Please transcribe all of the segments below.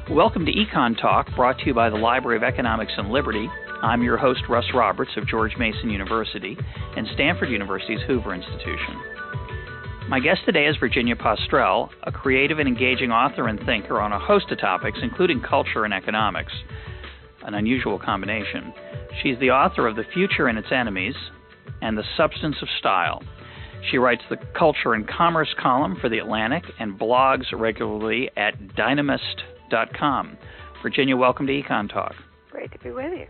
Welcome to Econ Talk, brought to you by the Library of Economics and Liberty. I'm your host, Russ Roberts of George Mason University and Stanford University's Hoover Institution. My guest today is Virginia Postrel, a creative and engaging author and thinker on a host of topics, including culture and economics, an unusual combination. She's the author of The Future and Its Enemies and The Substance of Style. She writes the Culture and Commerce column for The Atlantic and blogs regularly at dynamist.com. Virginia, welcome to Econ Talk. Great to be with you.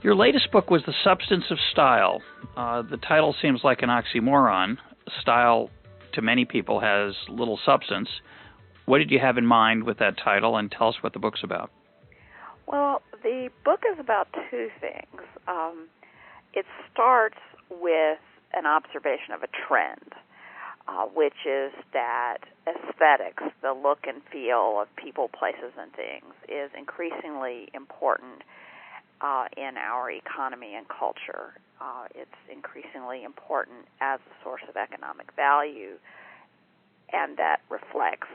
Your latest book was The Substance of Style. The title seems like an oxymoron. Style, to many people, has little substance. What did you have in mind with that title, and tell us what the book's about? Well, the book is about two things. It starts with an observation of a trend, which is that aesthetics, the look and feel of people, places, and things, is increasingly important in our economy and culture. It's increasingly important as a source of economic value, and that reflects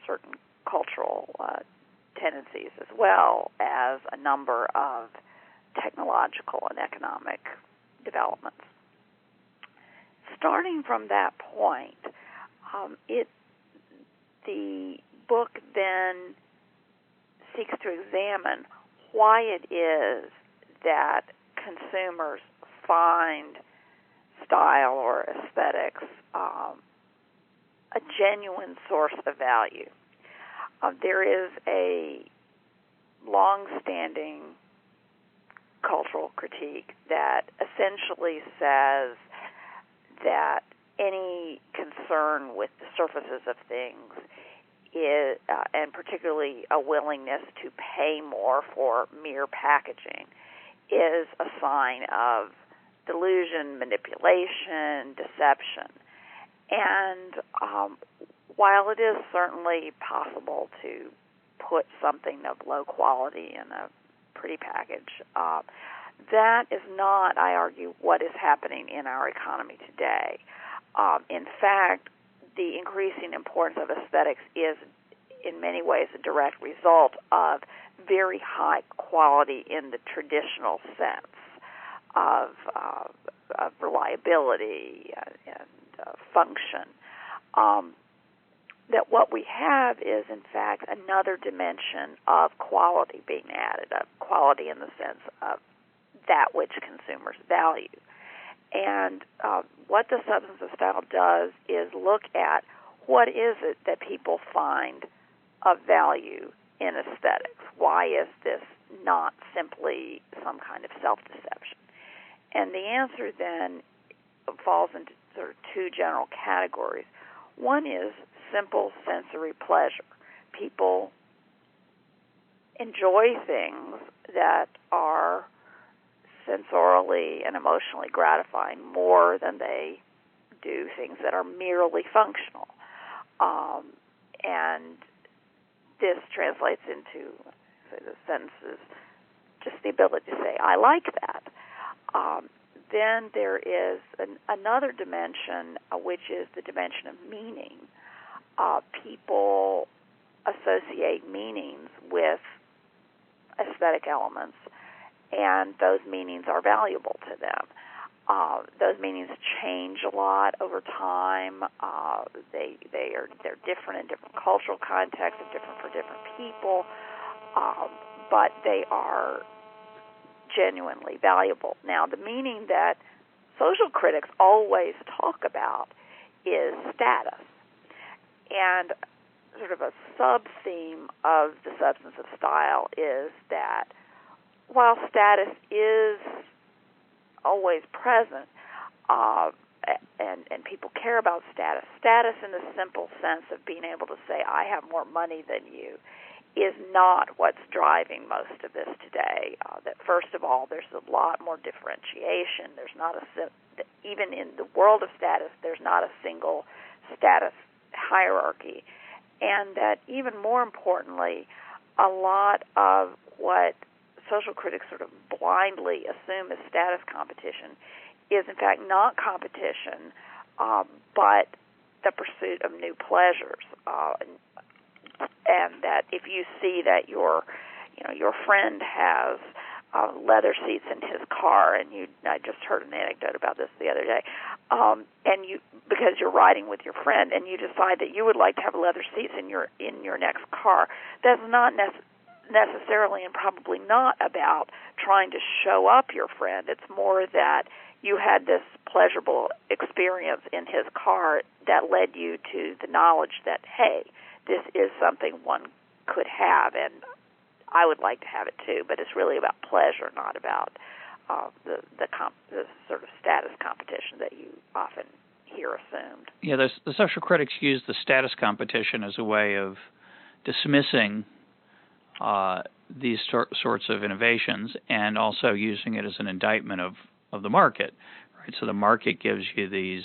certain cultural tendencies as well as a number of technological and economic developments. Starting from that point, the book then seeks to examine why it is that consumers find style or aesthetics a genuine source of value. There is a long-standing cultural critique that essentially says that any concern with the surfaces of things is, and particularly a willingness to pay more for mere packaging, is a sign of delusion, manipulation, deception. And while it is certainly possible to put something of low quality in a pretty package, that is not, I argue, what is happening in our economy today. In fact, the increasing importance of aesthetics is in many ways a direct result of very high quality in the traditional sense of reliability and function. That what we have is, in fact, another dimension of quality being added, of quality in the sense of that which consumers value. And what the Substance of Style does is look at what is it that people find of value in aesthetics. Why is this not simply some kind of self-deception? And the answer then falls into sort of two general categories. One is simple sensory pleasure. People enjoy things that are sensorially and emotionally gratifying more than they do things that are merely functional. And this translates into, the sentences, just the ability to say, I like that. Then there is another dimension, which is the dimension of meaning. People associate meanings with aesthetic elements, and those meanings are valuable to them. Those meanings change a lot over time. They're different in different cultural contexts, and different for different people, but they are genuinely valuable. Now, the meaning that social critics always talk about is status. And sort of a sub-theme of The Substance of Style is that while status is always present, and people care about status in the simple sense of being able to say, I have more money than you, is not what's driving most of this today. That first of all, there's a lot more differentiation. There's not even in the world of status, there's not a single status hierarchy. And that even more importantly, a lot of what social critics sort of blindly assume as status competition is in fact not competition, but the pursuit of new pleasures. and that if you see that your friend has leather seats in his car, and I just heard an anecdote about this the other day, and because you're riding with your friend and you decide that you would like to have leather seats in your next car, that's not necessarily and probably not about trying to show up your friend. It's more that you had this pleasurable experience in his car that led you to the knowledge that, hey, this is something one could have, and I would like to have it too. But it's really about pleasure, not about the sort of status competition that you often hear assumed. Yeah, the social critics use the status competition as a way of dismissing these sorts of innovations, and also using it as an indictment of the market. Right? So the market gives you these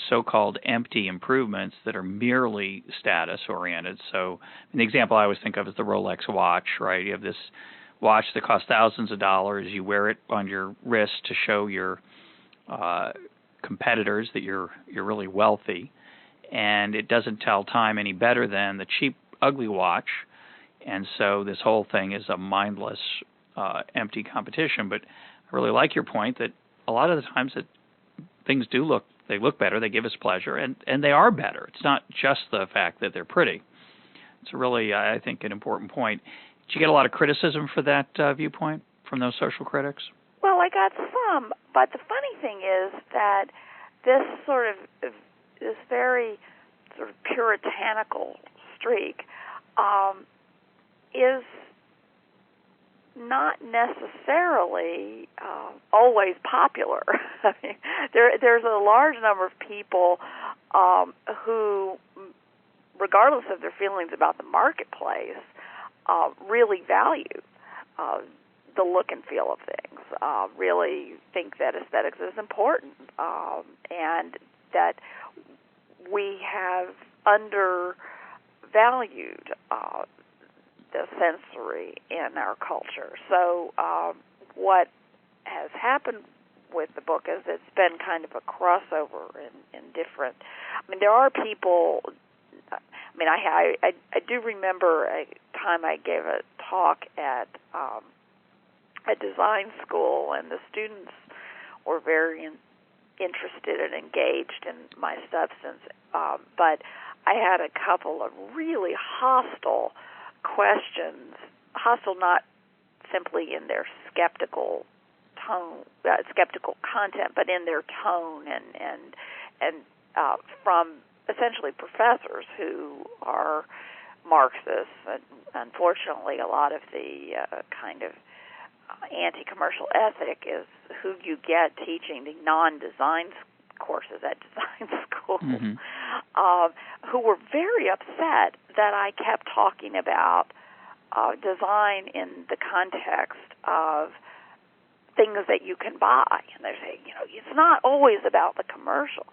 so-called empty improvements that are merely status-oriented. So the example I always think of is the Rolex watch. Right? You have this watch that costs thousands of dollars. You wear it on your wrist to show your competitors that you're really wealthy, and it doesn't tell time any better than the cheap, ugly watch. And so this whole thing is a mindless, empty competition. But I really like your point that a lot of the times that things look better, they give us pleasure, and they are better. It's not just the fact that they're pretty. It's really, I think, an important point. Did you get a lot of criticism for that viewpoint from those social critics? Well, I got some, but the funny thing is that this very sort of puritanical streak is not necessarily always popular. I mean, there's a large number of people who, regardless of their feelings about the marketplace, really value the look and feel of things, really think that aesthetics is important, and that we have undervalued the sensory in our culture. So what has happened with the book is it's been kind of a crossover in different. I mean, there are people. I mean, I do remember a time I gave a talk at a design school, and the students were very interested and engaged in my substance, but I had a couple of really hostile questions, hostile not simply in their skeptical content, but in their tone, and from essentially professors who are Marxists. And unfortunately, a lot of the kind of anti-commercial ethic is who you get teaching the non-design courses at design schools, who were very upset that I kept talking about design in the context of things that you can buy. And they're saying, it's not always about the commercial.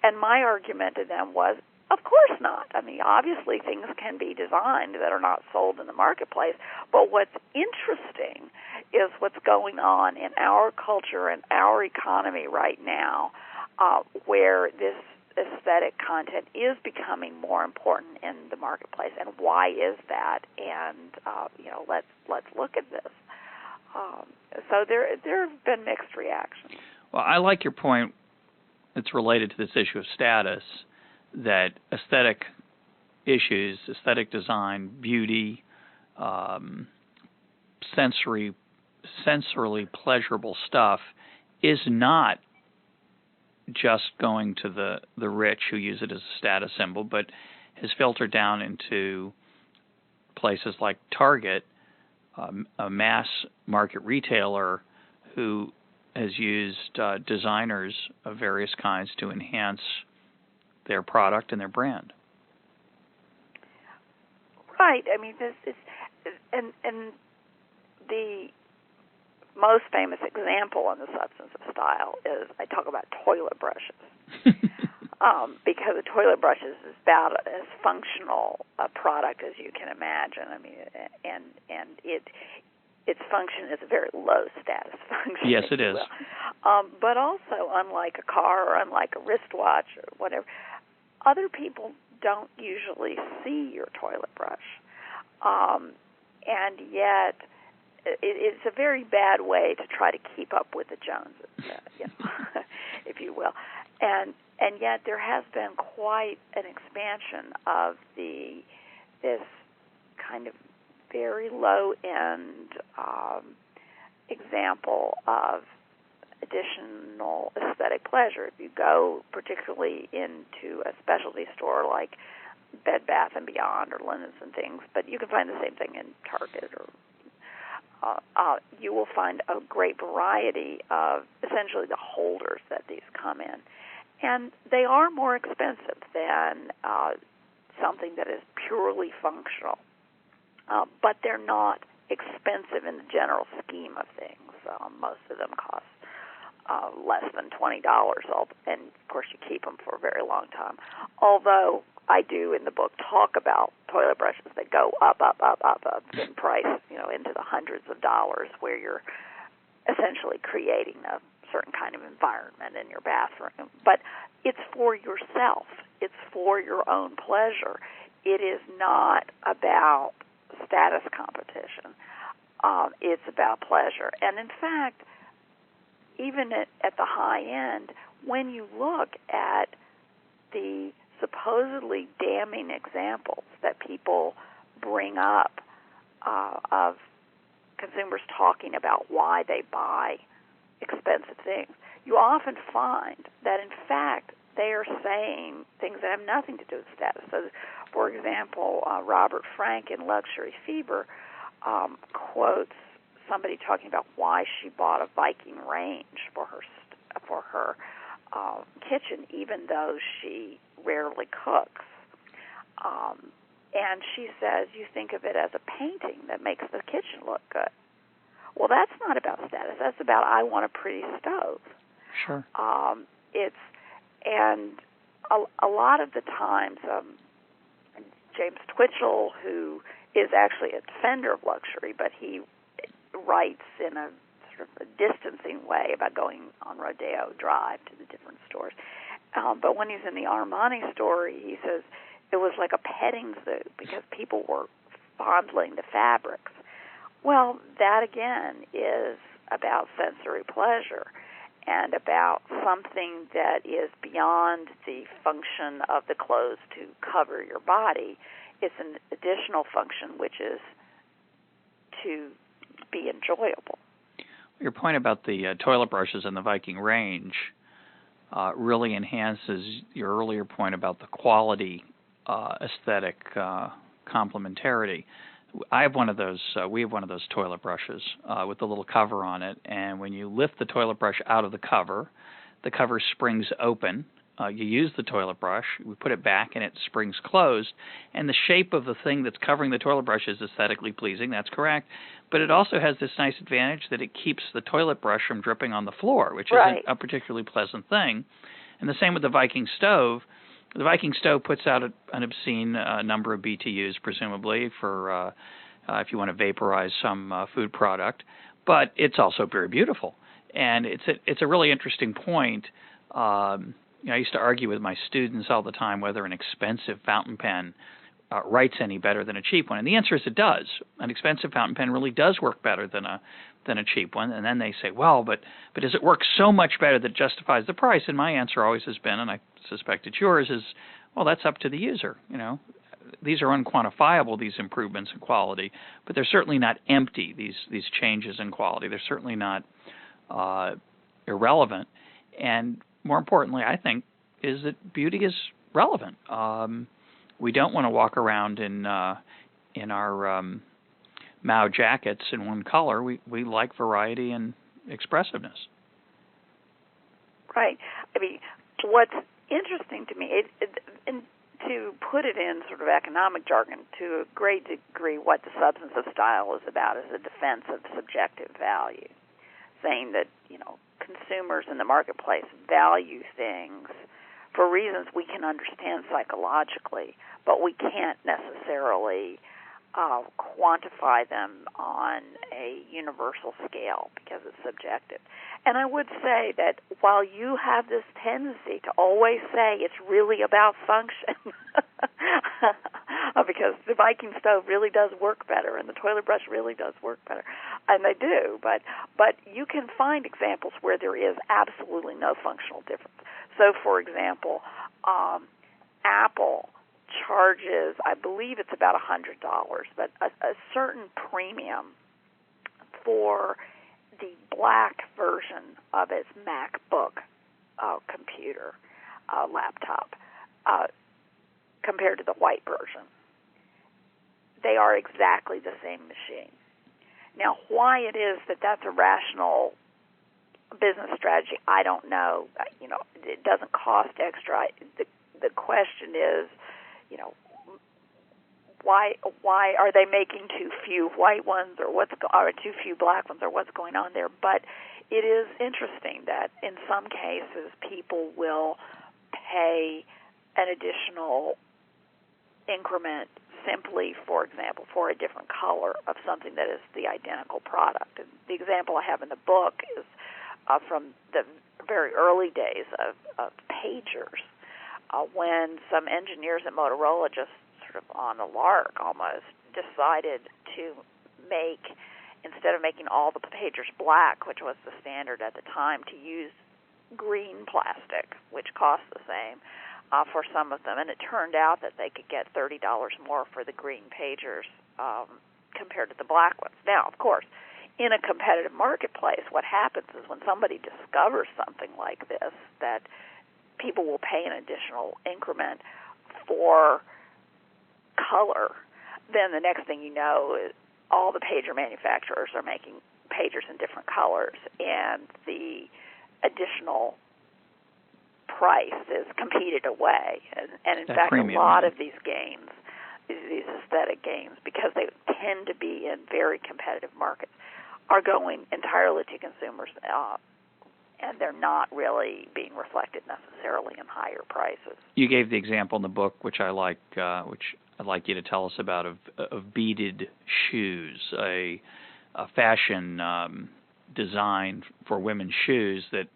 And my argument to them was, of course not. I mean, obviously things can be designed that are not sold in the marketplace, but what's interesting is what's going on in our culture and our economy right now, where this aesthetic content is becoming more important in the marketplace. And why is that? And let's look at this. So there have been mixed reactions. Well, I like your point. It's related to this issue of status, that aesthetic issues, aesthetic design, beauty, sensorily pleasurable stuff is not just going to the rich who use it as a status symbol, but has filtered down into places like Target, a mass market retailer who has used designers of various kinds to enhance their product and their brand. Right. I mean, this is, and the most famous example in the substance of style is I talk about toilet brushes, because the toilet brushes is about as functional a product as you can imagine. I mean, and its function is a very low status function. Yes, it is. But also, unlike a car or unlike a wristwatch or whatever, other people don't usually see your toilet brush. And yet, it's a very bad way to try to keep up with the Joneses, if you will. And yet there has been quite an expansion of this kind of very low-end example of additional aesthetic pleasure. If you go particularly into a specialty store like Bed Bath & Beyond or Linens and things, but you can find the same thing in Target, or you will find a great variety of essentially the holders that these come in. And they are more expensive than something that is purely functional, but they're not expensive in the general scheme of things. Most of them cost less than $20, and of course you keep them for a very long time. Although I do in the book talk about toilet brushes that go up in price, into the hundreds of dollars, where you're essentially creating a certain kind of environment in your bathroom. But it's for yourself. It's for your own pleasure. It is not about status competition. It's about pleasure. And in fact, even at the high end, when you look at the supposedly damning examples that people bring up of consumers talking about why they buy expensive things, you often find that, in fact, they are saying things that have nothing to do with status. So, for example, Robert Frank in Luxury Fever quotes somebody talking about why she bought a Viking range for her kitchen, even though she rarely cooks. And she says, you think of it as a painting that makes the kitchen look good. Well, that's not about status. That's about, I want a pretty stove. Sure. And a lot of the times, James Twitchell, who is actually a defender of luxury, but he writes in a sort of a distancing way about going on Rodeo Drive to the different stores. But when he's in the Armani store, he says it was like a petting zoo because people were fondling the fabrics. Well, that again is about sensory pleasure and about something that is beyond the function of the clothes to cover your body. It's an additional function, which is to be enjoyable. Your point about the toilet brushes and the Viking range really enhances your earlier point about the quality aesthetic complementarity. I have one of those. We have one of those toilet brushes with the little cover on it, and when you lift the toilet brush out of the cover springs open. You use the toilet brush, we put it back, and it springs closed. And the shape of the thing that's covering the toilet brush is aesthetically pleasing. That's correct. But it also has this nice advantage that it keeps the toilet brush from dripping on the floor, which right. is a particularly pleasant thing. And the same with the Viking stove. The Viking stove puts out an obscene number of BTUs, presumably, for if you want to vaporize some food product. But it's also very beautiful. And it's a really interesting point. I used to argue with my students all the time whether an expensive fountain pen writes any better than a cheap one. And the answer is it does. An expensive fountain pen really does work better than a cheap one. And then they say, well, but does it work so much better that it justifies the price? And my answer always has been, and I suspect it's yours, is, well, that's up to the user. These are unquantifiable, these improvements in quality, but they're certainly not empty, these changes in quality. They're certainly not irrelevant. And more importantly, I think, is that beauty is relevant. We don't want to walk around in our Mao jackets in one color. We like variety and expressiveness. Right. I mean, what's interesting to me, and to put it in sort of economic jargon, to a great degree, what the substance of style is about is a defense of subjective value, saying that, consumers in the marketplace value things for reasons we can understand psychologically, but we can't necessarily quantify them on a universal scale because it's subjective. And I would say that while you have this tendency to always say it's really about function, because the Viking stove really does work better and the toilet brush really does work better, and they do, but you can find examples where there is absolutely no functional difference. So, for example, Apple charges, I believe it's about $100, but a certain premium for the black version of its MacBook computer laptop compared to the white version. They are exactly the same machine. Now, why it is that that's a rational business strategy, I don't know. It doesn't cost extra. The question is, why are they making too few white ones or too few black ones or what's going on there? But it is interesting that in some cases people will pay an additional increment simply, for example, for a different color of something that is the identical product. And the example I have in the book is from the very early days of pagers, when some engineers at Motorola just sort of on a lark almost decided to make, instead of making all the pagers black, which was the standard at the time, to use green plastic, which cost the same for some of them. And it turned out that they could get $30 more for the green pagers compared to the black ones. Now, of course, in a competitive marketplace, what happens is when somebody discovers something like this, that people will pay an additional increment for color, then the next thing you know is all the pager manufacturers are making pagers in different colors, and the additional price is competed away. And in fact, premium, a lot of these gains, these aesthetic gains, because they tend to be in very competitive markets, are going entirely to consumers, and they're not really being reflected necessarily in higher prices. You gave the example in the book, which I like, which I'd like you to tell us about, of beaded shoes, a fashion design for women's shoes that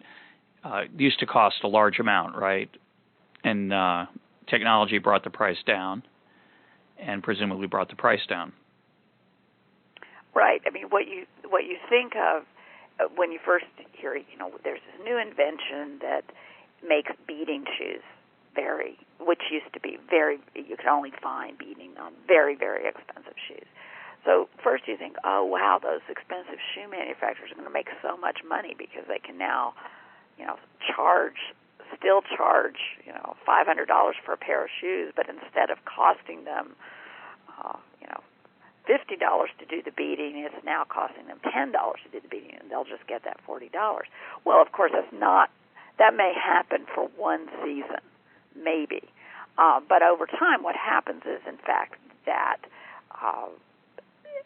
used to cost a large amount, right? And technology brought the price down, and presumably brought the price down. Right. I mean, what you think of when you first hear, there's this new invention that makes beading shoes which used to be you could only find beading on very, very expensive shoes. So first you think, oh, wow, those expensive shoe manufacturers are going to make so much money because they can now, still charge, $500 for a pair of shoes, but instead of costing them, $50 to do the beading, it's now costing them $10 to do the beading, and they'll just get that $40. Well, of course, that may happen for one season, maybe. But over time, what happens is, in fact, that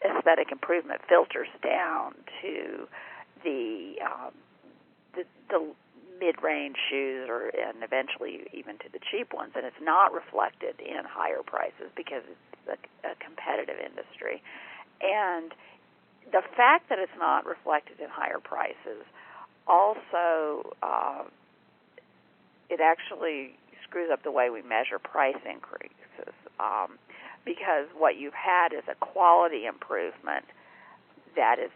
aesthetic improvement filters down to the mid-range shoes, and eventually even to the cheap ones, and it's not reflected in higher prices because it's a competitive industry. And the fact that it's not reflected in higher prices also it actually screws up the way we measure price increases, because what you've had is a quality improvement that is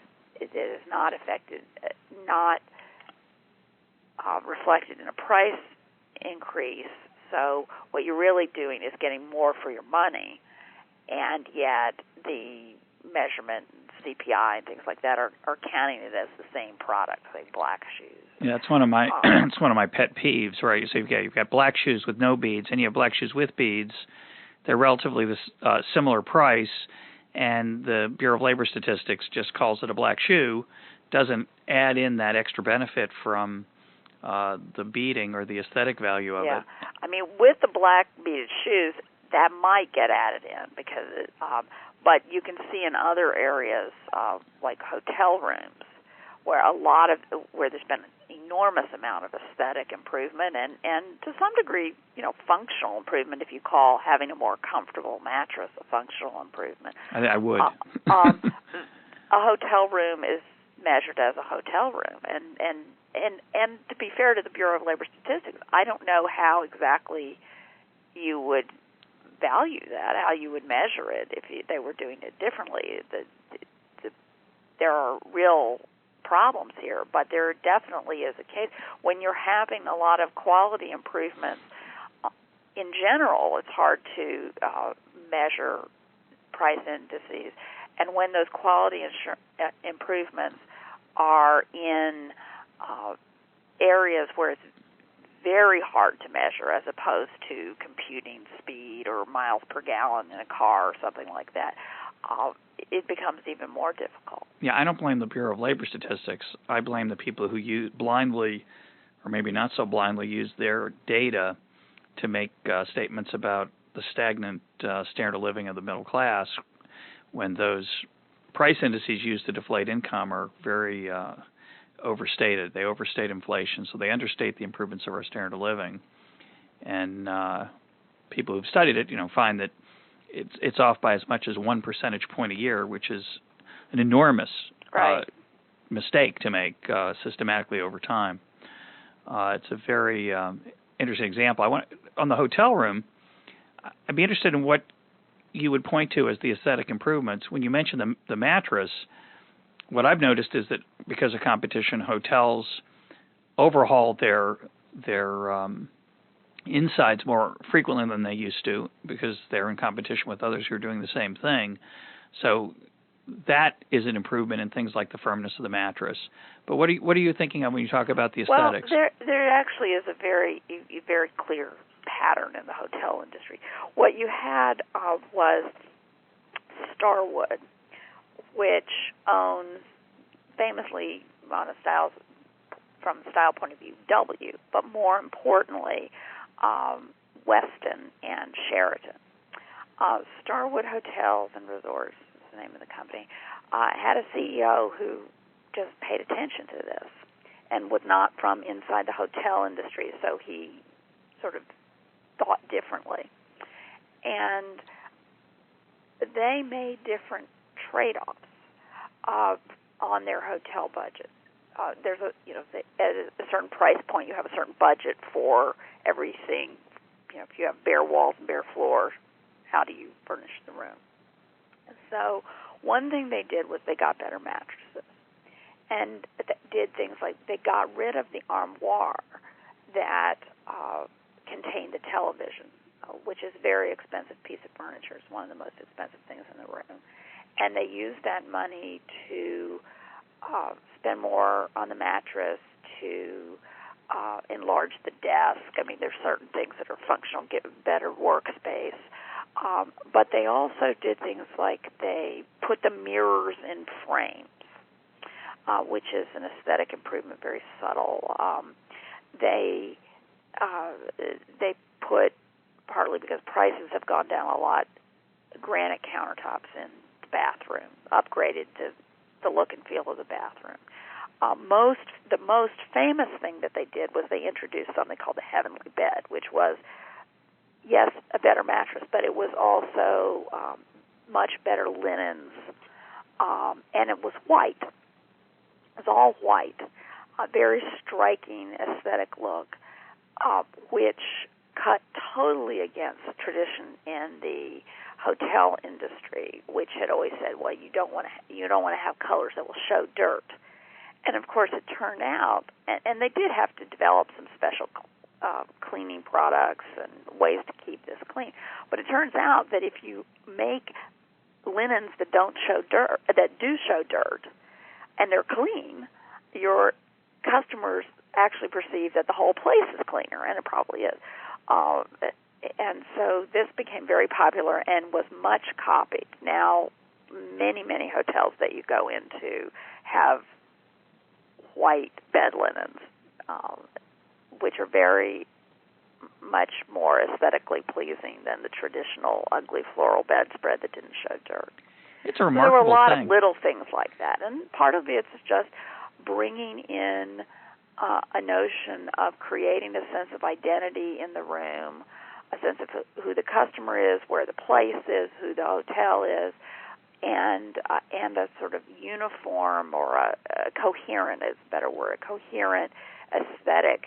not affected, not reflected in a price increase. So what you're really doing is getting more for your money, and yet the measurement, CPI, and things like that are counting it as the same product, say black shoes. Yeah, it's one of my it's one of my pet peeves, right? So you've got black shoes with no beads, and you have black shoes with beads. They're relatively similar price, and the Bureau of Labor Statistics just calls it a black shoe, doesn't add in that extra benefit from the beading or the aesthetic value of it. I mean, with the black beaded shoes, that might get added in because but you can see in other areas like hotel rooms where there's been enormous amount of aesthetic improvement and to some degree, functional improvement if you call having a more comfortable mattress a functional improvement. I would. A hotel room is measured as a hotel room, and to be fair to the Bureau of Labor Statistics, I don't know how exactly you would value that, how you would measure it if they were doing it differently. There are real problems here, but there definitely is a case when you're having a lot of quality improvements. In general, it's hard to measure price indices, and when those quality improvements are in areas where it's very hard to measure, as opposed to computing speed or miles per gallon in a car or something like that, it becomes even more difficult. Yeah, I don't blame the Bureau of Labor Statistics. I blame the people who blindly, or maybe not so blindly, use their data to make statements about the stagnant standard of living of the middle class, when those price indices used to deflate income are very overstated. They overstate inflation, so they understate the improvements of our standard of living. And people who've studied it, find that it's off by as much as 1 percentage point a year, which is an enormous mistake to make systematically over time. It's a very interesting example. On the hotel room, I'd be interested in what you would point to as the aesthetic improvements. When you mention the mattress, what I've noticed is that because of competition, hotels overhaul their insides more frequently than they used to because they're in competition with others who are doing the same thing. So that is an improvement in things like the firmness of the mattress. But what are you thinking of when you talk about the aesthetics? Well, there actually is a very clear pattern in the hotel industry. What you had was Starwood, which owns famously from a style point of view, W, but more importantly, Westin and Sheraton. Starwood Hotels and Resorts is the name of the company. Had a CEO who just paid attention to this and was not from inside the hotel industry, so he sort of thought differently. And they made different trade-offs on their hotel budget. There's at a certain price point, you have a certain budget for everything. If you have bare walls and bare floors, how do you furnish the room? And so one thing they did was they got better mattresses, and did things like they got rid of the armoire that contained the television, which is a very expensive piece of furniture. It's one of the most expensive things in the room. And they used that money to spend more on the mattress, to enlarge the desk. I mean, there's certain things that are functional, give better workspace. But they also did things like they put the mirrors in frames, which is an aesthetic improvement, very subtle. They put, partly because prices have gone down a lot, granite countertops in the bathroom, upgraded the look and feel of the bathroom. The most famous thing that they did was they introduced something called the Heavenly Bed, which was, yes, a better mattress, but it was also much better linens, and it was white. It was all white, a very striking aesthetic look, which cut totally against tradition in the hotel industry, which had always said, well, you don't want to have colors that will show dirt. And of course, it turned out, and they did have to develop some special cleaning products and ways to keep this clean. But it turns out that if you make linens that don't show dirt, that do show dirt, and they're clean, your customers actually perceive that the whole place is cleaner, and it probably is. And so this became very popular and was much copied. Now, many, many hotels that you go into have white bed linens, which are very much more aesthetically pleasing than the traditional ugly floral bedspread that didn't show dirt. It's a remarkable thing. There were a lot of little things like that, and part of it's just bringing in a notion of creating a sense of identity in the room, a sense of who the customer is, where the place is, who the hotel is, and a sort of uniform or a coherent is a better word, a coherent aesthetic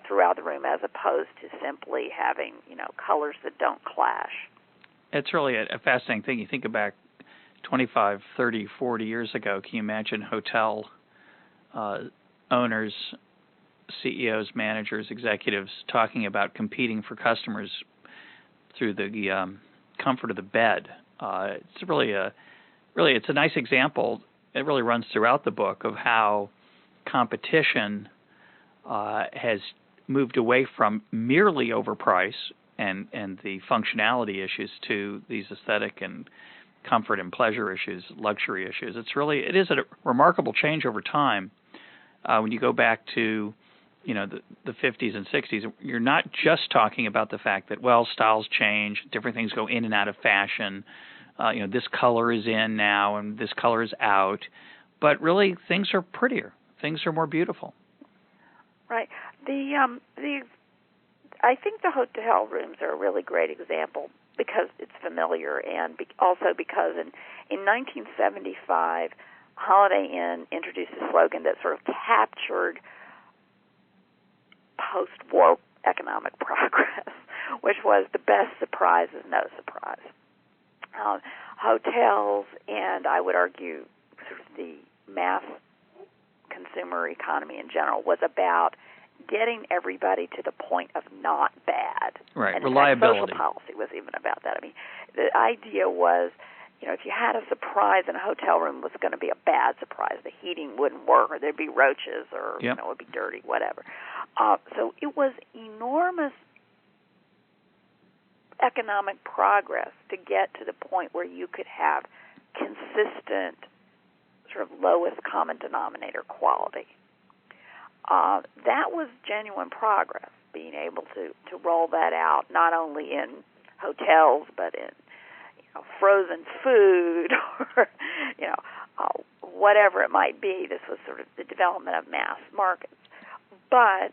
throughout the room, as opposed to simply having colors that don't clash. It's really a fascinating thing. You think back 25, 30, 40 years ago. Can you imagine hotel owners, CEOs, managers, executives talking about competing for customers through the comfort of the bed? It's really it's a nice example. It really runs throughout the book of how competition has moved away from merely overprice and the functionality issues to these aesthetic and comfort and pleasure issues, luxury issues. It is a remarkable change over time. When you go back to the 50s and 60s, you're not just talking about the fact that, styles change, different things go in and out of fashion. This color is in now and this color is out. But really, things are prettier. Things are more beautiful. Right. I think the hotel rooms are a really great example because it's familiar, and also because in 1975, Holiday Inn introduced a slogan that sort of captured post-war economic progress, which was the best surprise is no surprise. Hotels, and I would argue sort of the mass consumer economy in general, was about getting everybody to the point of not bad. Right, and reliability. Social policy was even about that. I mean, the idea was, if you had a surprise in a hotel room, it was going to be a bad surprise. The heating wouldn't work, or there'd be roaches, or yep. It would be dirty, whatever. So it was enormous economic progress to get to the point where you could have consistent, sort of lowest common denominator quality. That was genuine progress, being able to roll that out not only in hotels but in frozen food or whatever it might be. This was sort of the development of mass markets. But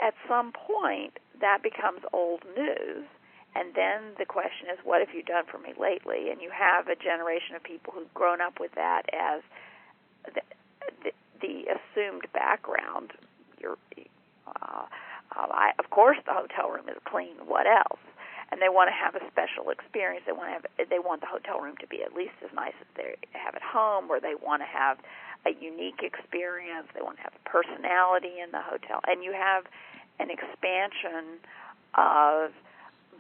at some point, that becomes old news. And then the question is, what have you done for me lately? And you have a generation of people who've grown up with that as the assumed background. Of course, the hotel room is clean. What else? And they want to have a special experience. They want the hotel room to be at least as nice as they have at home, or they want to have a unique experience. They want to have personality in the hotel. And you have an expansion of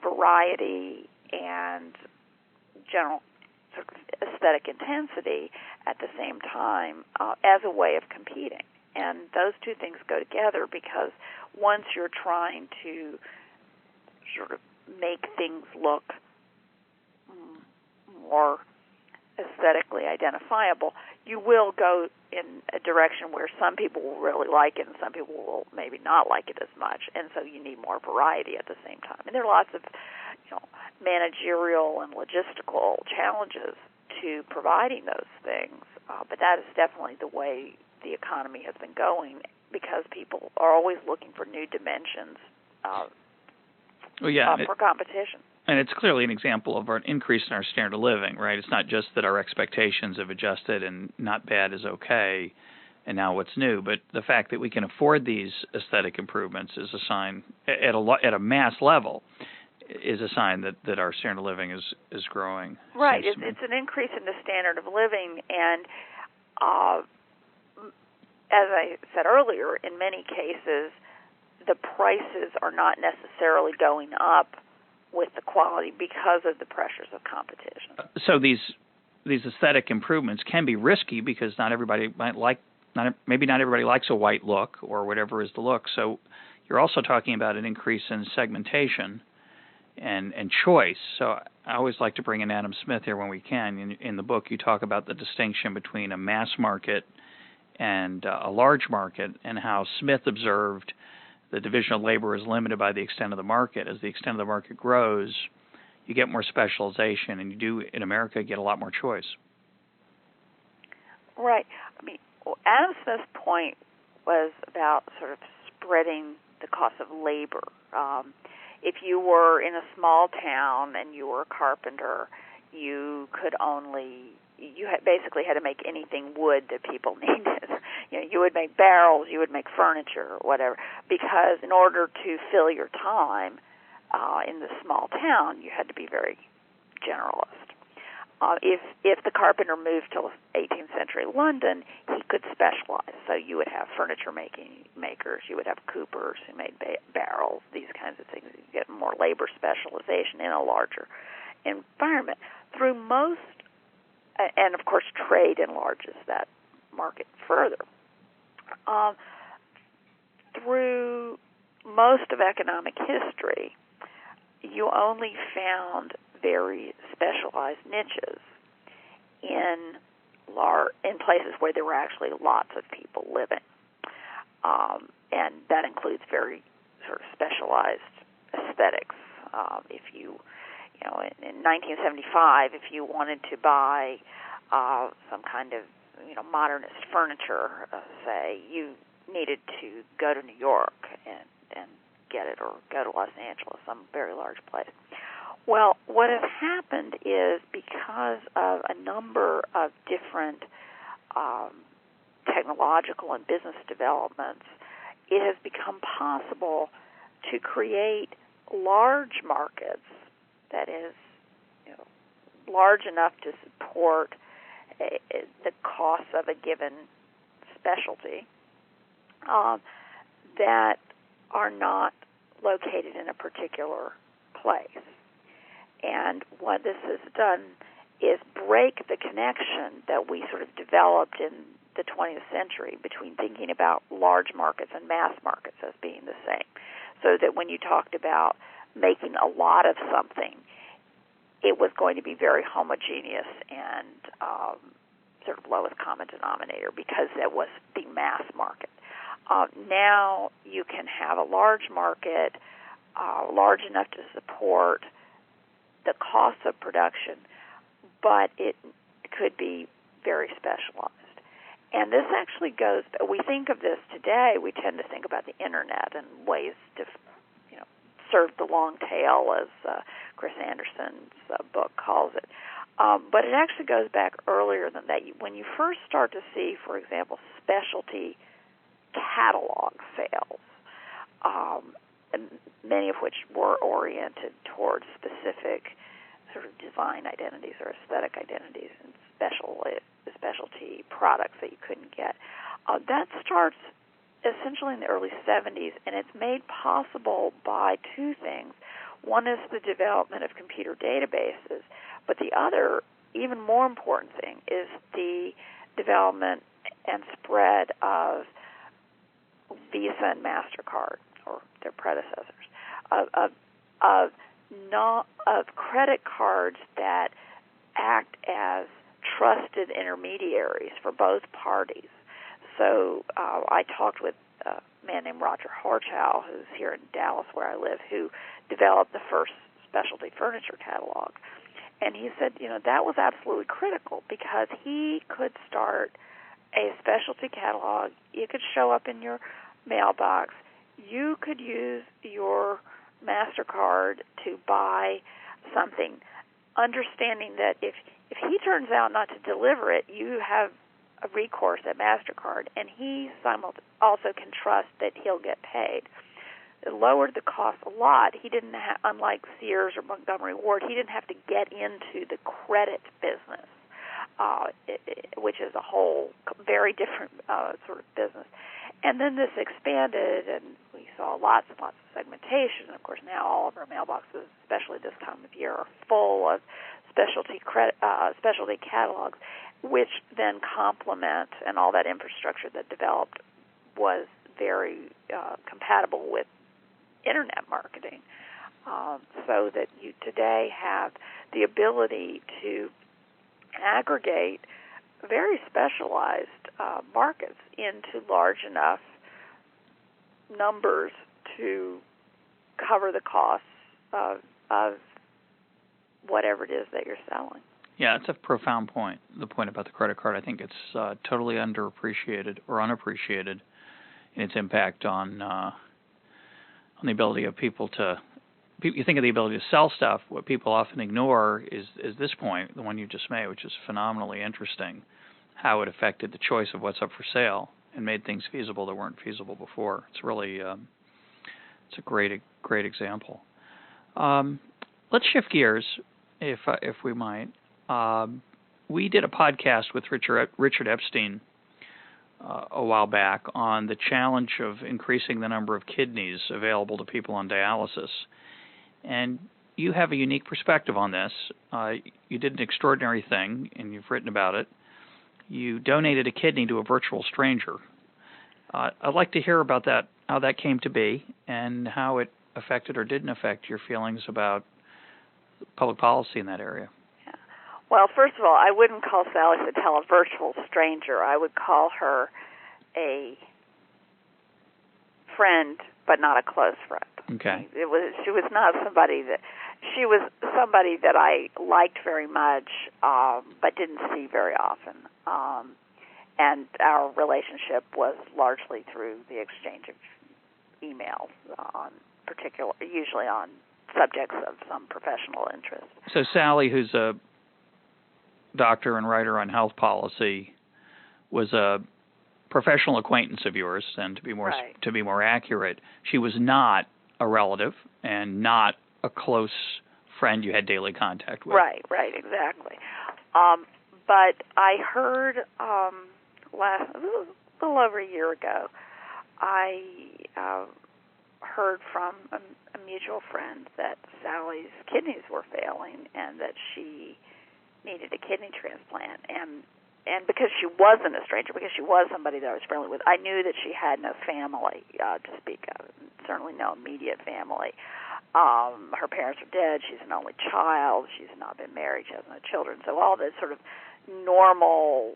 variety and general sort of aesthetic intensity at the same time as a way of competing. And those two things go together, because once you're trying to sort of make things look more aesthetically identifiable, you will go in a direction where some people will really like it and some people will maybe not like it as much, and so you need more variety at the same time. And there are lots of managerial and logistical challenges to providing those things, but that is definitely the way the economy has been going, because people are always looking for new dimensions for competition. And it's clearly an example of an increase in our standard of living, right? It's not just that our expectations have adjusted and not bad is okay, and now what's new, but the fact that we can afford these aesthetic improvements is a sign, at a mass level, is a sign that our standard of living is growing. Right. It's an increase in the standard of living, and as I said earlier, in many cases, the prices are not necessarily going up with the quality because of the pressures of competition. So these aesthetic improvements can be risky because not everybody maybe not everybody likes a white look or whatever is the look. So you're also talking about an increase in segmentation and choice. So I always like to bring in Adam Smith here when we can. In the book, you talk about the distinction between a mass market and a large market, and how Smith observed the division of labor is limited by the extent of the market. As the extent of the market grows, you get more specialization, and you do, in America, get a lot more choice. Right. I mean, Adam Smith's point was about sort of spreading the cost of labor. If you were in a small town and you were a carpenter, you basically had to make anything wood that people needed. You would make barrels, you would make furniture, or whatever, because in order to fill your time in the small town, you had to be very generalist. If the carpenter moved to 18th century London, he could specialize. So you would have furniture makers, you would have coopers who made barrels, these kinds of things. You get more labor specialization in a larger environment. Through most, and of course trade enlarges that market further. Through most of economic history, you only found very specialized niches in places where there were actually lots of people living, and that includes very sort of specialized aesthetics. If you in 1975, if you wanted to buy some kind of modernist furniture, say, you needed to go to New York and get it, or go to Los Angeles, some very large place. Well, what has happened is, because of a number of different technological and business developments, it has become possible to create large markets, that is, large enough to support the costs of a given specialty, that are not located in a particular place. And what this has done is break the connection that we sort of developed in the 20th century between thinking about large markets and mass markets as being the same. So that when you talked about making a lot of something, it was going to be very homogeneous and sort of lowest common denominator, because that was the mass market. Now you can have a large market, large enough to support the cost of production, but it could be very specialized. And this actually goes, we think of this today, we tend to think about the Internet and ways to serve the long tail, as Chris Anderson's book calls it. But it actually goes back earlier than that. When you first start to see, for example, specialty catalog sales, many of which were oriented towards specific sort of design identities or aesthetic identities and specialty products that you couldn't get. That starts essentially in the early 70s, and it's made possible by two things. One is the development of computer databases, but the other, even more important thing, is the development and spread of Visa and MasterCard, or their predecessors, of credit cards that act as trusted intermediaries for both parties. So I talked with a man named Roger Horchow, who's here in Dallas where I live, who developed the first specialty furniture catalog. And he said, that was absolutely critical, because he could start a specialty catalog. It could show up in your mailbox. You could use your MasterCard to buy something, understanding that if he turns out not to deliver it, you have a recourse at MasterCard, and he also can trust that he'll get paid. It lowered the cost a lot. He didn't unlike Sears or Montgomery Ward, he didn't have to get into the credit business, which is a whole very different sort of business. And then this expanded, and we saw lots and lots of segmentation. And of course, now all of our mailboxes, especially this time of year, are full of specialty catalogs, which then complement, and all that infrastructure that developed was very compatible with Internet marketing, so that you today have the ability to aggregate very specialized markets into large enough numbers to cover the costs of whatever it is that you're selling. Yeah, it's a profound point, the point about the credit card. I think it's totally underappreciated or unappreciated in its impact on the ability of people to. You think of the ability to sell stuff. What people often ignore is this point, the one you just made, which is phenomenally interesting. How it affected the choice of what's up for sale and made things feasible that weren't feasible before. It's really it's a great example. Let's shift gears, if we might. We did a podcast with Richard Epstein a while back on the challenge of increasing the number of kidneys available to people on dialysis. And you have a unique perspective on this. You did an extraordinary thing, and you've written about it. You donated a kidney to a virtual stranger. I'd like to hear about that, how that came to be, and how it affected or didn't affect your feelings about public policy in that area. Yeah. Well, first of all, I wouldn't call Sally Satel a virtual stranger. I would call her a friend, but not a close friend. Okay. She was not somebody that. She was somebody that I liked very much, but didn't see very often. And our relationship was largely through the exchange of emails, usually on subjects of some professional interest. So Sally, who's a doctor and writer on health policy, was a professional acquaintance of yours, and to be more accurate, she was not a relative and not a close friend you had daily contact with. Right, exactly. But I heard a little over a year ago, I heard from a mutual friend that Sally's kidneys were failing and that she needed a kidney transplant. And because she wasn't a stranger, because she was somebody that I was friendly with, I knew that she had no family to speak of, certainly no immediate family. Her parents are dead. She's an only child. She's not been married. She has no children. So all the sort of normal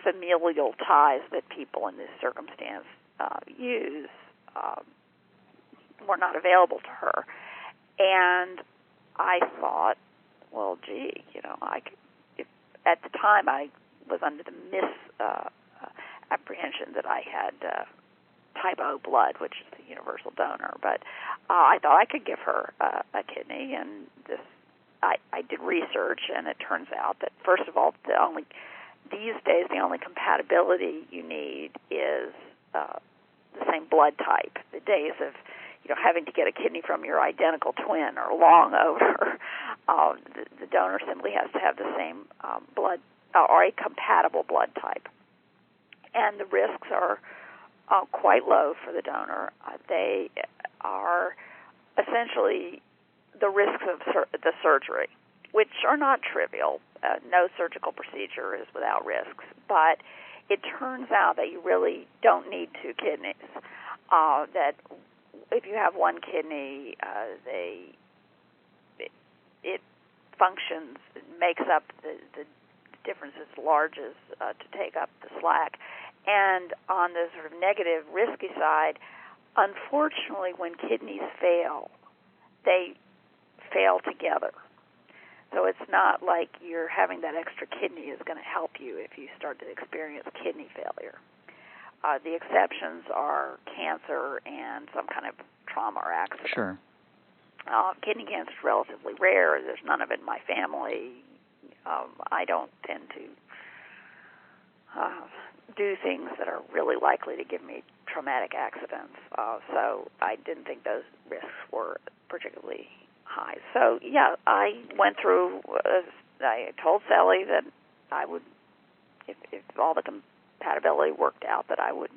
familial ties that people in this circumstance use were not available to her. And I thought, well, gee, I could, at the time I was under the misapprehension that I had type O blood, which is the universal donor. But I thought I could give her a kidney, and I did research, and it turns out that, first of all, these days the only compatibility you need is the same blood type. The days of having to get a kidney from your identical twin are long over. The donor simply has to have the same blood or a compatible blood type, and the risks are quite low for the donor. They are essentially the risks of the surgery, which are not trivial. No surgical procedure is without risks, but it turns out that you really don't need two kidneys. That if you have one kidney, it functions, it makes up the difference as large as to take up the slack. And on the sort of negative, risky side, unfortunately, when kidneys fail, they fail together. So it's not like you're having that extra kidney is going to help you if you start to experience kidney failure. The exceptions are cancer and some kind of trauma or accident. Sure. Kidney cancer is relatively rare. There's none of it in my family. I don't tend to do things that are really likely to give me traumatic accidents. So I didn't think those risks were particularly high. So, yeah, I went through, I told Sally that I would, if all the compatibility worked out, that I would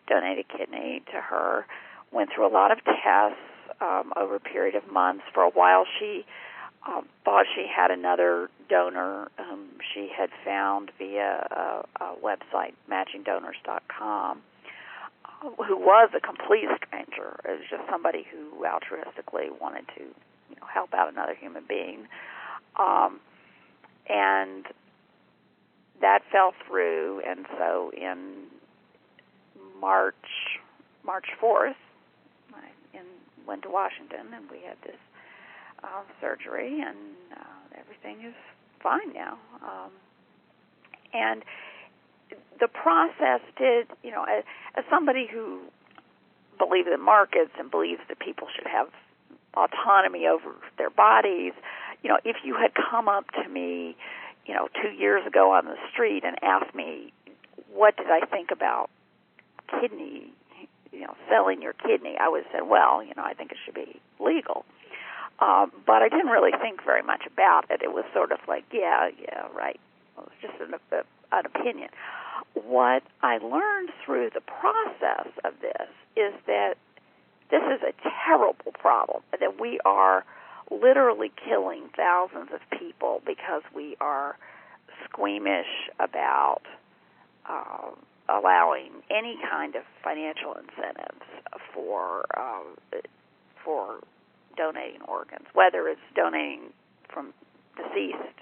donate a kidney to her. Went through a lot of tests over a period of months. For a while, she thought she had another donor she had found via a website, matchingdonors.com, who was a complete stranger. It was just somebody who altruistically wanted to help out another human being. And that fell through, and so in March 4th, I went to Washington, and we had this surgery, and everything is fine now. And the process did, as somebody who believes in markets and believes that people should have autonomy over their bodies. If you had come up to me, 2 years ago on the street and asked me what did I think about kidney, selling your kidney, I would have said, well, I think it should be legal. But I didn't really think very much about it. It was sort of like, yeah, right. It was just an opinion. What I learned through the process of this is that this is a terrible problem, that we are literally killing thousands of people because we are squeamish about allowing any kind of financial incentives for donating organs, whether it's donating from deceased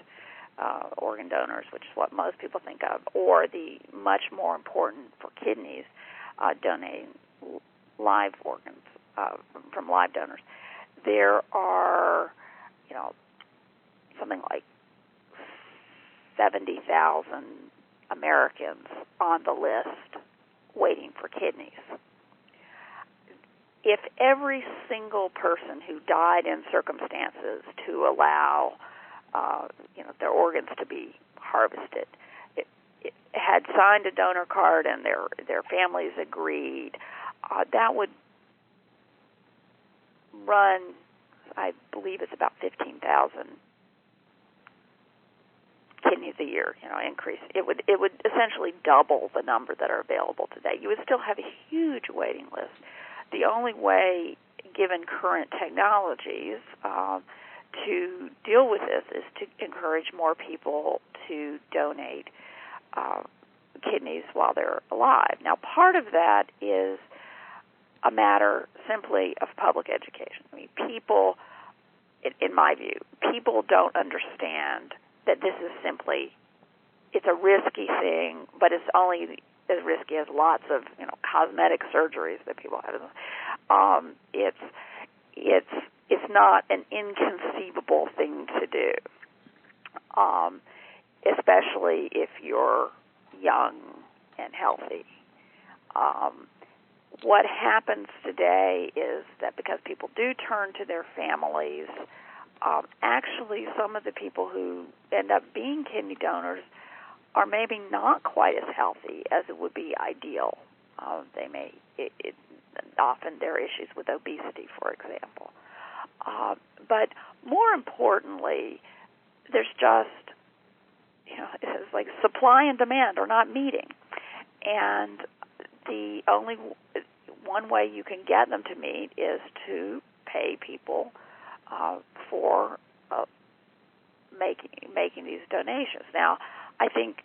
organ donors, which is what most people think of, or the much more important for kidneys, donating live organs from live donors. There are, something like 70,000 Americans on the list waiting for kidneys. If every single person who died in circumstances to allow, their organs to be harvested, it had signed a donor card and their families agreed, that would run, I believe it's about 15,000 kidneys a year, increase. It would essentially double the number that are available today. You would still have a huge waiting list. The only way, given current technologies, to deal with this is to encourage more people to donate kidneys while they're alive. Now, part of that is a matter simply of public education. I mean, people, in my view, people don't understand that this is simply, it's a risky thing, but it's only as risky as lots of, cosmetic surgeries that people have. It's not an inconceivable thing to do, especially if you're young and healthy. What happens today is that because people do turn to their families, actually some of the people who end up being kidney donors are maybe not quite as healthy as it would be ideal. They may, often there are issues with obesity, for example. But more importantly, there's just, it's like supply and demand are not meeting. And the only one way you can get them to meet is to pay people for making these donations. Now, I think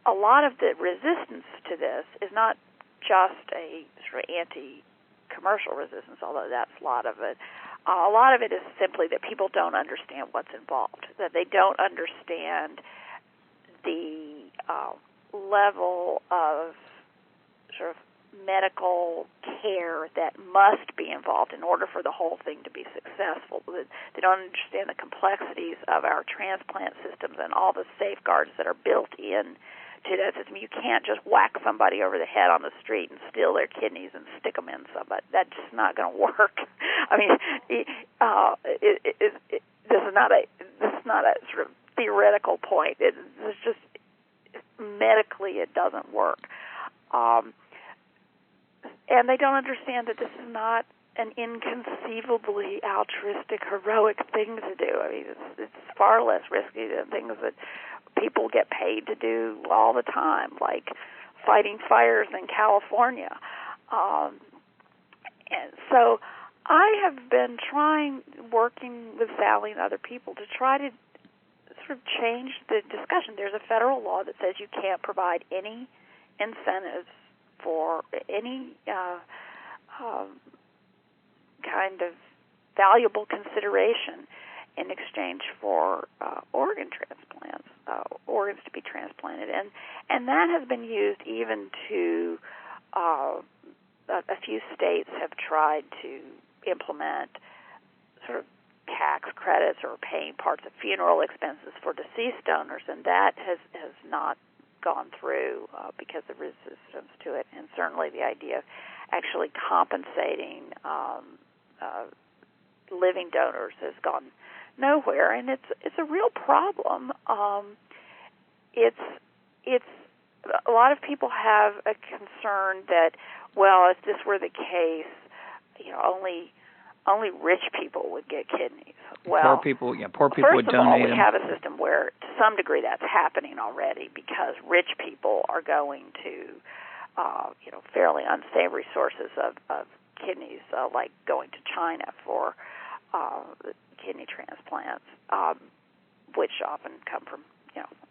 a lot of the resistance to this is not just a sort of anti-commercial resistance, although that's a lot of it. A lot of it is simply that people don't understand what's involved, that they don't understand the level of sort of medical care that must be involved in order for the whole thing to be successful. They don't understand the complexities of our transplant systems and all the safeguards that are built in to that system. You can't just whack somebody over the head on the street and steal their kidneys and stick them in somebody. That's just not going to work. I mean, this is not a sort of theoretical point. It's just medically it doesn't work. And they don't understand that this is not an inconceivably altruistic, heroic thing to do. I mean, it's far less risky than things that people get paid to do all the time, like fighting fires in California. And so I have been working with Sally and other people to try to sort of change the discussion. There's a federal law that says you can't provide any incentives for any kind of valuable consideration in exchange for organ transplants, organs to be transplanted. And that has been used even to, a few states have tried to implement sort of tax credits or paying parts of funeral expenses for deceased donors, and that has not gone through because of resistance to it, and certainly the idea of actually compensating living donors has gone nowhere, and it's a real problem. It's a lot of people have a concern that, well, if this were the case, only rich people would get kidneys. Well, poor people would donate them. First of all, we have a system where, to some degree, that's happening already because rich people are going to, fairly unsavory sources of kidneys, like going to China for kidney transplants, which often come from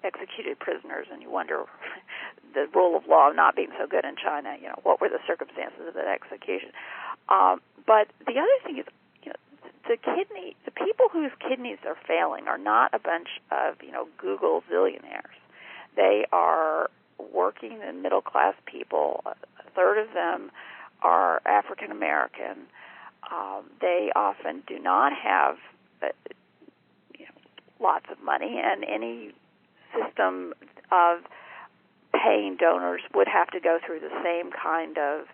executed prisoners, and you wonder, the rule of law not being so good in China, what were the circumstances of that execution? But the other thing is, the people whose kidneys are failing are not a bunch of, Google zillionaires. They are working and middle-class people. A third of them are African American. They often do not have, lots of money, and any system of paying donors would have to go through the same kind of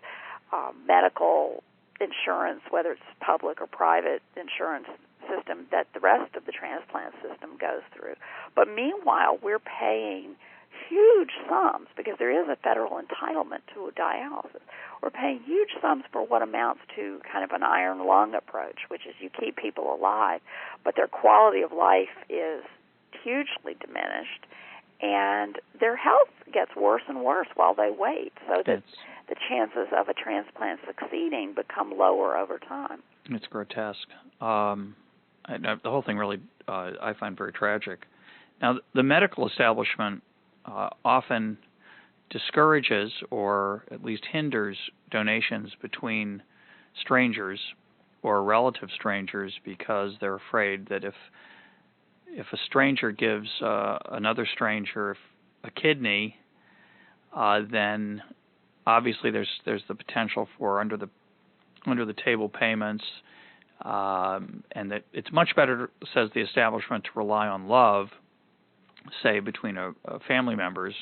medical insurance, whether it's public or private insurance system, that the rest of the transplant system goes through. But meanwhile, we're paying huge sums, because there is a federal entitlement to dialysis. We're paying huge sums for what amounts to kind of an iron lung approach, which is you keep people alive, but their quality of life is hugely diminished, and their health gets worse and worse while they wait, so that the chances of a transplant succeeding become lower over time. It's grotesque. The whole thing really, I find very tragic. Now, the medical establishment often discourages or at least hinders donations between strangers or relative strangers because they're afraid that if a stranger gives another stranger a kidney, then obviously there's the potential for under the table payments, and that it's much better, says the establishment, to rely on love, say between family members.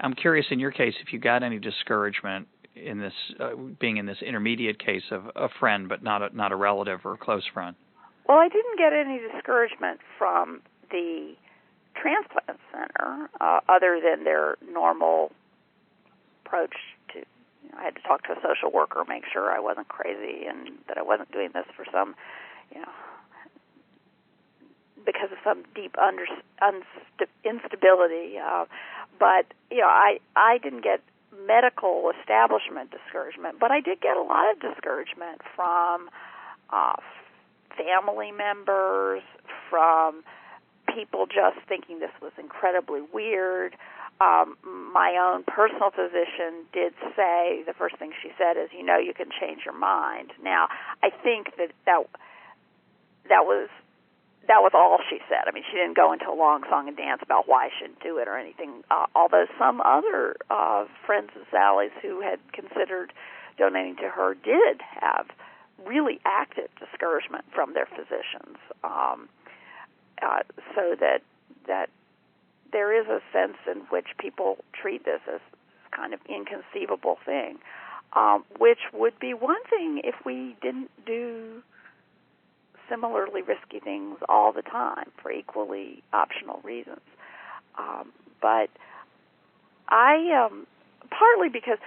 I'm curious, in your case, if you got any discouragement in this being in this intermediate case of a friend but not a relative or a close friend. Well, I didn't get any discouragement from the transplant center other than their normal approach to, I had to talk to a social worker, make sure I wasn't crazy and that I wasn't doing this for some, because of some deep instability. But I didn't get medical establishment discouragement, but I did get a lot of discouragement from family members, from people just thinking this was incredibly weird. My own personal physician did say, the first thing she said is, you can change your mind. Now, I think that was all she said. I mean, she didn't go into a long song and dance about why I shouldn't do it or anything, although some other friends of Sally's who had considered donating to her did have really active discouragement from their physicians, so that there is a sense in which people treat this as kind of inconceivable thing, which would be one thing if we didn't do similarly risky things all the time for equally optional reasons. But I, partly because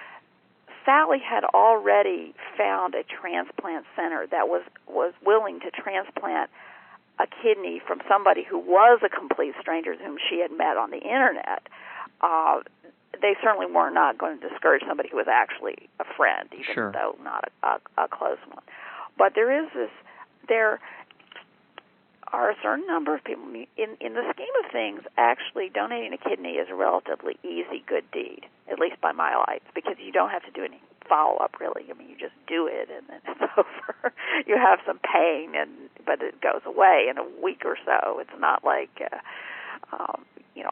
Sally had already found a transplant center that was willing to transplant a kidney from somebody who was a complete stranger whom she had met on the internet. They certainly were not going to discourage somebody who was actually a friend, even though not a close one. But there are a certain number of people, in the scheme of things, actually donating a kidney is a relatively easy, good deed, at least by my lights, because you don't have to do any follow-up, really. I mean, you just do it, and then it's over. You have some pain, but it goes away in a week or so. It's not like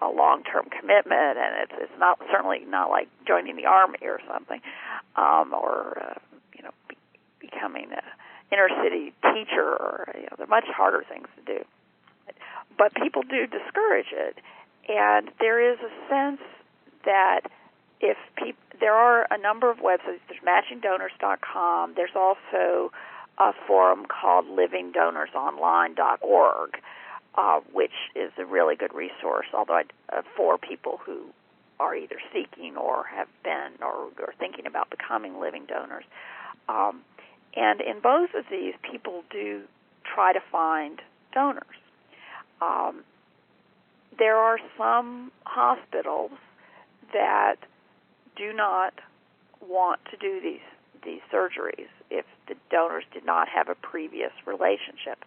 a long-term commitment, and it's certainly not like joining the Army or something, or becoming a inner-city teacher, or they're much harder things to do. But people do discourage it, and there is a sense that there are a number of websites. There's matchingdonors.com. There's also a forum called livingdonorsonline.org, which is a really good resource, although for people who are either seeking or have been or thinking about becoming living donors. And in both of these, people do try to find donors. There are some hospitals that do not want to do these surgeries if the donors did not have a previous relationship.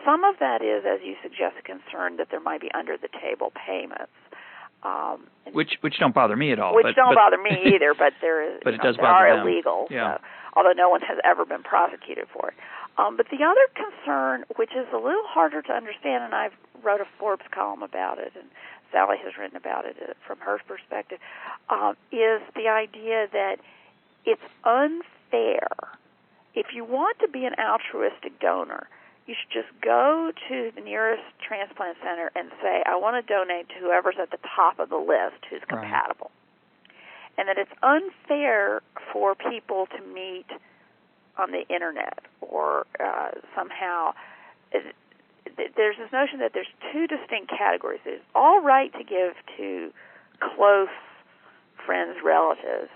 Some of that is, as you suggest, a concern that there might be under-the-table payments. Which don't bother me at all. Which don't bother me either, but but it does they bother are them. illegal, yeah. Although no one has ever been prosecuted for it. But the other concern, which is a little harder to understand, and I've wrote a Forbes column about it, and Sally has written about it from her perspective, is the idea that it's unfair. If you want to be an altruistic donor, you should just go to the nearest transplant center and say, I want to donate to whoever's at the top of the list who's compatible. Right. And that it's unfair for people to meet on the Internet or somehow. There's this notion that there's two distinct categories. It's all right to give to close friends, relatives,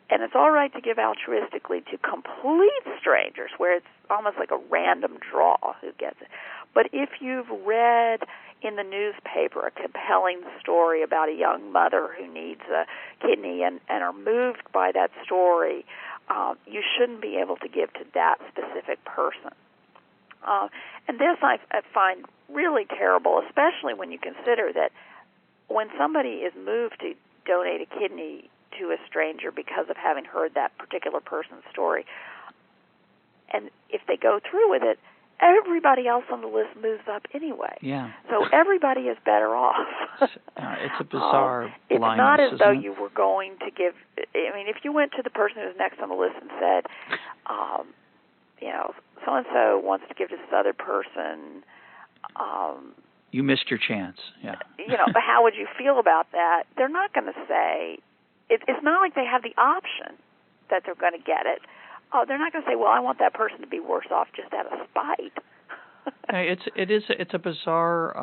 and it's all right to give altruistically to complete strangers, where it's almost like a random draw who gets it. But if you've read in the newspaper a compelling story about a young mother who needs a kidney and are moved by that story, you shouldn't be able to give to that specific person. And this I find really terrible, especially when you consider that when somebody is moved to donate a kidney to a stranger because of having heard that particular person's story, and if they go through with it, everybody else on the list moves up anyway. Yeah. So everybody is better off. It's a bizarre it's blindness, not as though isn't it? you were going to give. I mean, if you went to the person who was next on the list and said, so-and-so wants to give to this other person, you missed your chance. Yeah. But how would you feel about that? They're not going to say. It's not like they have the option that they're going to get it. They're not going to say, "Well, I want that person to be worse off just out of spite." It's a bizarre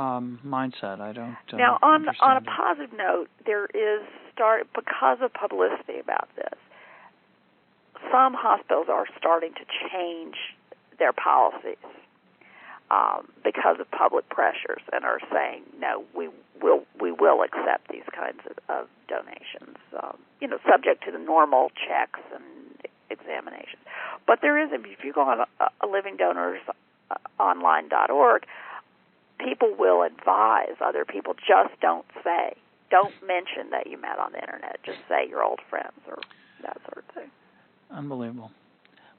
mindset. I don't. Now, on a it. positive note, there is because of publicity about this. Some hospitals are starting to change their policies because of public pressures, and are saying, "No, we will accept these kinds of donations." Subject to the normal checks and examinations. But there is, if you go on livingdonorsonline.org, people will advise other people, just don't mention that you met on the Internet. Just say you're old friends or that sort of thing. Unbelievable.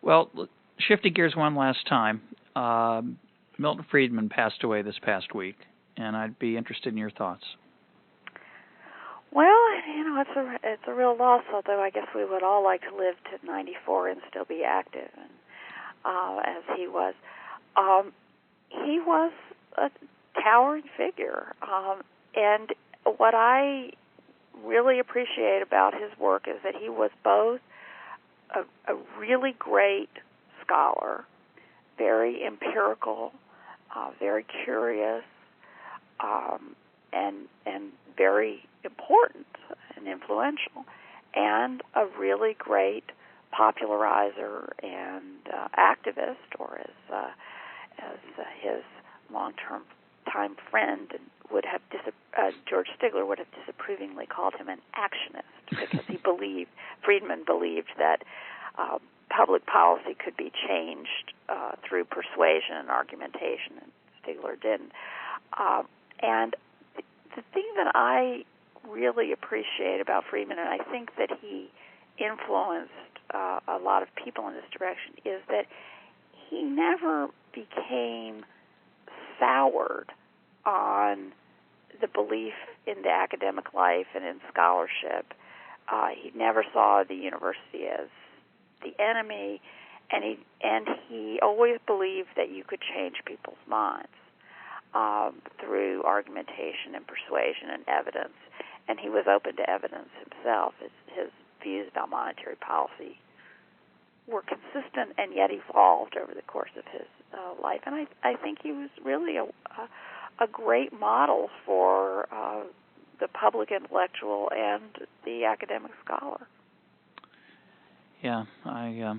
Well, shifting gears one last time, Milton Friedman passed away this past week, and I'd be interested in your thoughts. Well, it's a real loss, although I guess we would all like to live to 94 and still be active, and as he was. He was a towering figure, and what I really appreciate about his work is that he was both a really great scholar, very empirical, very curious, and very important and influential, and a really great popularizer and activist, or as his long-term time friend George Stigler would have disapprovingly called him an actionist, because Friedman believed that public policy could be changed through persuasion and argumentation, and Stigler didn't. And the thing that I really appreciate about Friedman, and I think that he influenced a lot of people in this direction, is that he never became soured on the belief in the academic life and in scholarship. He never saw the university as the enemy, and he always believed that you could change people's minds through argumentation and persuasion and evidence. And he was open to evidence himself. His views about monetary policy were consistent and yet evolved over the course of his life. And I think he was really a great model for the public intellectual and the academic scholar. Yeah, I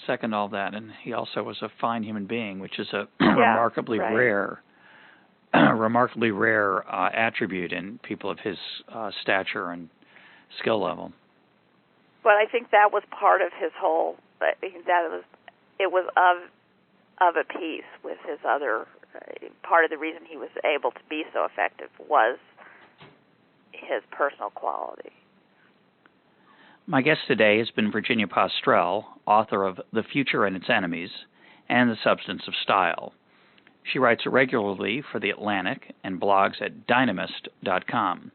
second all that. And he also was a fine human being, which is a remarkably rare attribute in people of his stature and skill level. But I think that was part of his whole. It was of a piece with his other. Part of the reason he was able to be so effective was his personal quality. My guest today has been Virginia Postrel, author of The Future and Its Enemies and The Substance of Style. She writes regularly for The Atlantic and blogs at dynamist.com.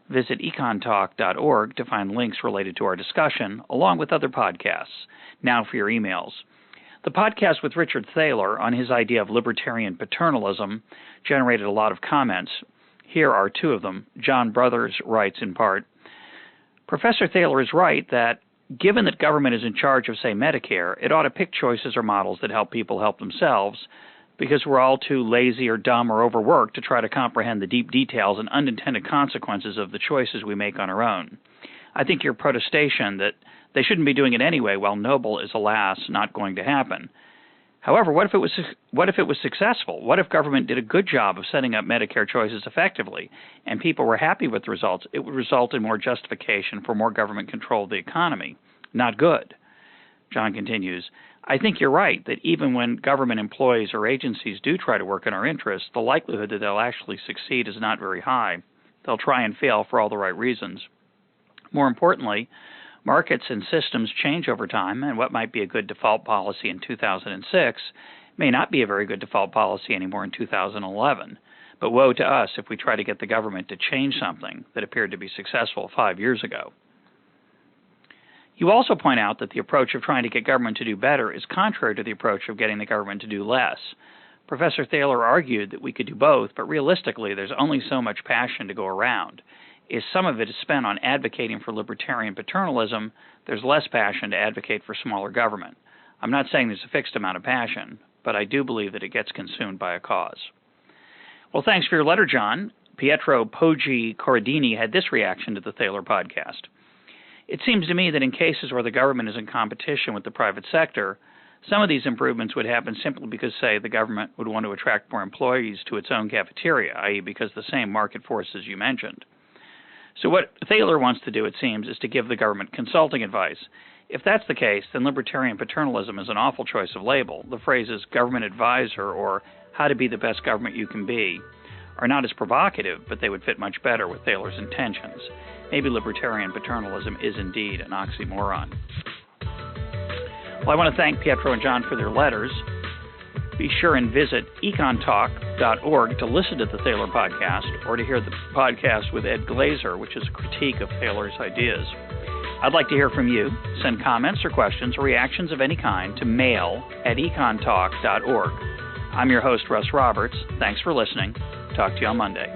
Visit econtalk.org to find links related to our discussion, along with other podcasts. Now for your emails. The podcast with Richard Thaler on his idea of libertarian paternalism generated a lot of comments. Here are two of them. John Brothers writes in part, Professor Thaler is right that given that government is in charge of, say, Medicare, it ought to pick choices or models that help people help themselves, because we're all too lazy or dumb or overworked to try to comprehend the deep details and unintended consequences of the choices we make on our own. I think your protestation that they shouldn't be doing it anyway, while noble, is, alas, not going to happen. However, what if it was successful? What if government did a good job of setting up Medicare choices effectively, and people were happy with the results? It would result in more justification for more government control of the economy. Not good. John continues, I think you're right that even when government employees or agencies do try to work in our interests, the likelihood that they'll actually succeed is not very high. They'll try and fail for all the right reasons. More importantly, markets and systems change over time, and what might be a good default policy in 2006 may not be a very good default policy anymore in 2011. But woe to us if we try to get the government to change something that appeared to be successful 5 years ago. You also point out that the approach of trying to get government to do better is contrary to the approach of getting the government to do less. Professor Thaler argued that we could do both, but realistically there's only so much passion to go around. If some of it is spent on advocating for libertarian paternalism, there's less passion to advocate for smaller government. I'm not saying there's a fixed amount of passion, but I do believe that it gets consumed by a cause. Well, thanks for your letter, John. Pietro Poggi Corradini had this reaction to the Thaler podcast. It seems to me that in cases where the government is in competition with the private sector, some of these improvements would happen simply because, say, the government would want to attract more employees to its own cafeteria, i.e. because the same market forces you mentioned. So what Thaler wants to do, it seems, is to give the government consulting advice. If that's the case, then libertarian paternalism is an awful choice of label. The phrases government advisor or how to be the best government you can be are not as provocative, but they would fit much better with Thaler's intentions. Maybe libertarian paternalism is indeed an oxymoron. Well, I want to thank Pietro and John for their letters. Be sure and visit econtalk.org to listen to the Thaler podcast or to hear the podcast with Ed Glazer, which is a critique of Thaler's ideas. I'd like to hear from you. Send comments or questions or reactions of any kind to mail@econtalk.org. I'm your host, Russ Roberts. Thanks for listening. Talk to you on Monday.